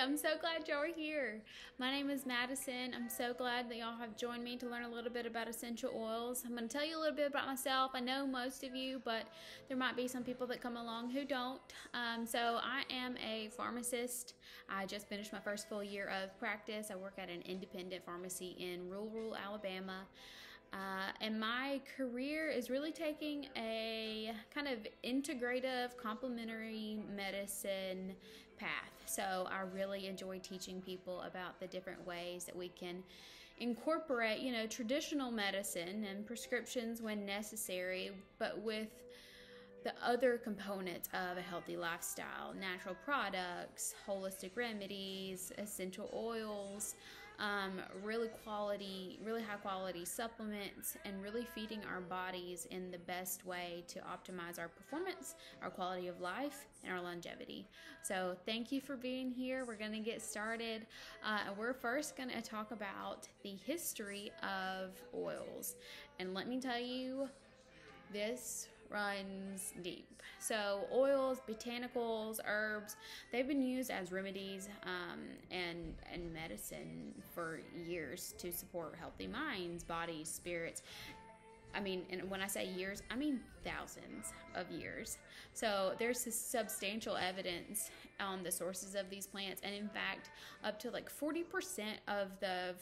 I'm so glad y'all are here. My name is Madison. I'm so glad that y'all have joined me to learn a little bit about essential oils. I'm going to tell you a little bit about myself. I know most of you, but there might be some people that come along who don't. So I am a pharmacist. I just finished my first full year of practice. I work at an independent pharmacy in rural Alabama. And my career is really taking a kind of integrative complementary medicine path. So I really enjoy teaching people about the different ways that we can incorporate, traditional medicine and prescriptions when necessary, but with the other components of a healthy lifestyle: natural products, holistic remedies, essential oils, really high quality supplements, and really feeding our bodies in the best way to optimize our performance, our quality of life, and our longevity. So thank you for being here. We're going to get started. We're first going to talk about the history of oils. And let me tell you, this runs deep. So oils, botanicals, herbs, they've been used as remedies and medicine for years to support healthy minds, bodies, spirits. And when I say years, I mean thousands of years. So there's this substantial evidence on the sources of these plants, and in fact, up to like 40% of the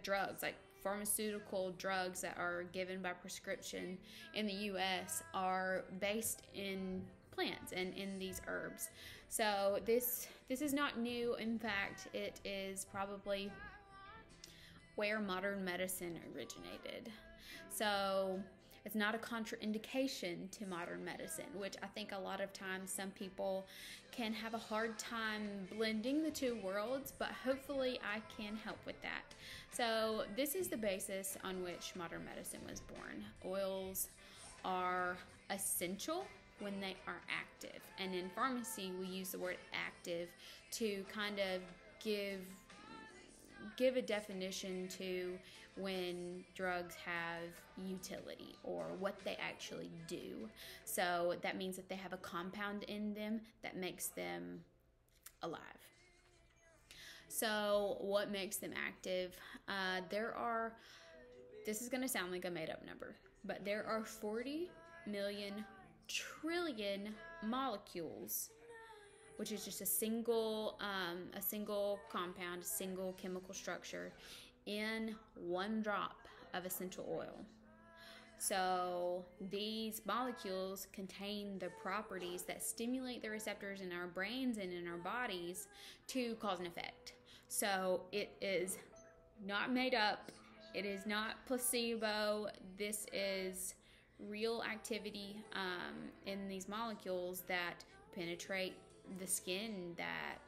drugs, like pharmaceutical drugs that are given by prescription in the U.S. are based in plants and in these herbs. So this is not new. In fact, it is probably where modern medicine originated. So it's not a contraindication to modern medicine, which I think a lot of times some people can have a hard time blending the two worlds, but hopefully I can help with that. So this is the basis on which modern medicine was born. Oils are essential when they are active. And in pharmacy, we use the word active to kind of give a definition to when drugs have utility or what they actually do. So that means that they have a compound in them that makes them alive. So what makes them active? This is going to sound like a made up number, but there are 40 million trillion molecules, which is just a single compound, a single chemical structure in one drop of essential oil. So these molecules contain the properties that stimulate the receptors in our brains and in our bodies to cause an effect. So it is not made up. It is not placebo. This is real activity in these molecules that penetrate the skin, that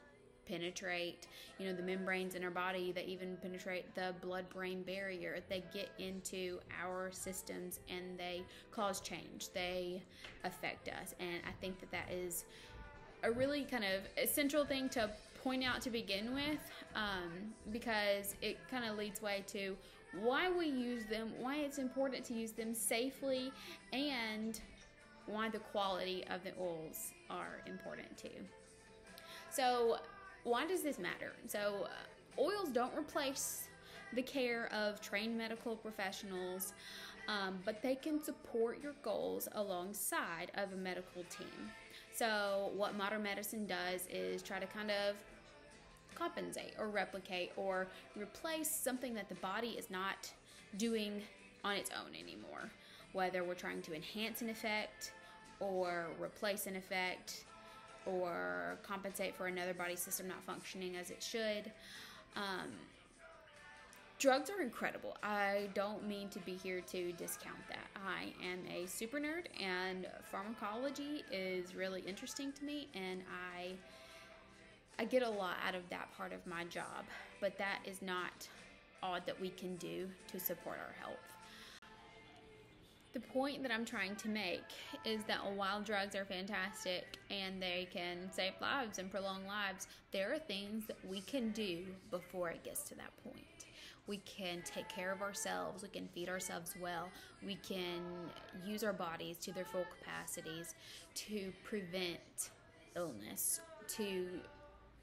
penetrate the membranes in our body, that even penetrate the blood-brain barrier. They get into our systems and they cause change. They affect us, and I think that is a really kind of essential thing to point out to begin with, because it kind of leads way to why we use them, why it's important to use them safely, and why the quality of the oils are important too. So why does this matter? So oils don't replace the care of trained medical professionals, but they can support your goals alongside of a medical team. So what modern medicine does is try to kind of compensate or replicate or replace something that the body is not doing on its own anymore. Whether we're trying to enhance an effect or replace an effect or compensate for another body system not functioning as it should. Drugs are incredible. I don't mean to be here to discount that. I am a super nerd, and pharmacology is really interesting to me, and I get a lot out of that part of my job, but that is not all that we can do to support our health. The point that I'm trying to make is that while drugs are fantastic and they can save lives and prolong lives, there are things that we can do before it gets to that point. We can take care of ourselves, we can feed ourselves well, we can use our bodies to their full capacities to prevent illness, to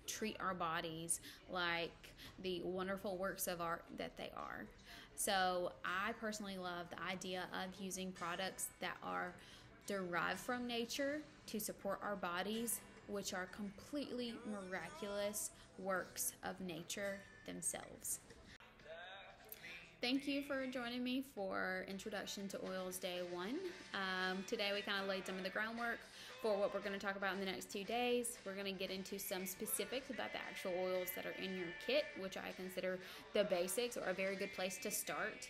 treat our bodies like the wonderful works of art that they are. So I personally love the idea of using products that are derived from nature to support our bodies, which are completely miraculous works of nature themselves. Thank you for joining me for Introduction to Oils Day 1. Today we kind of laid some of the groundwork for what we're going to talk about in the next 2 days. We're going to get into some specifics about the actual oils that are in your kit, which I consider the basics or a very good place to start.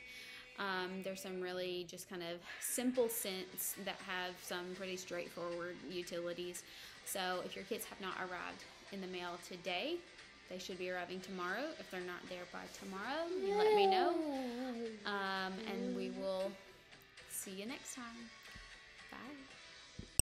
There's some really just kind of simple scents that have some pretty straightforward utilities. So if your kits have not arrived in the mail today, they should be arriving tomorrow. If they're not there by tomorrow, you let me know. And we will see you next time. Bye.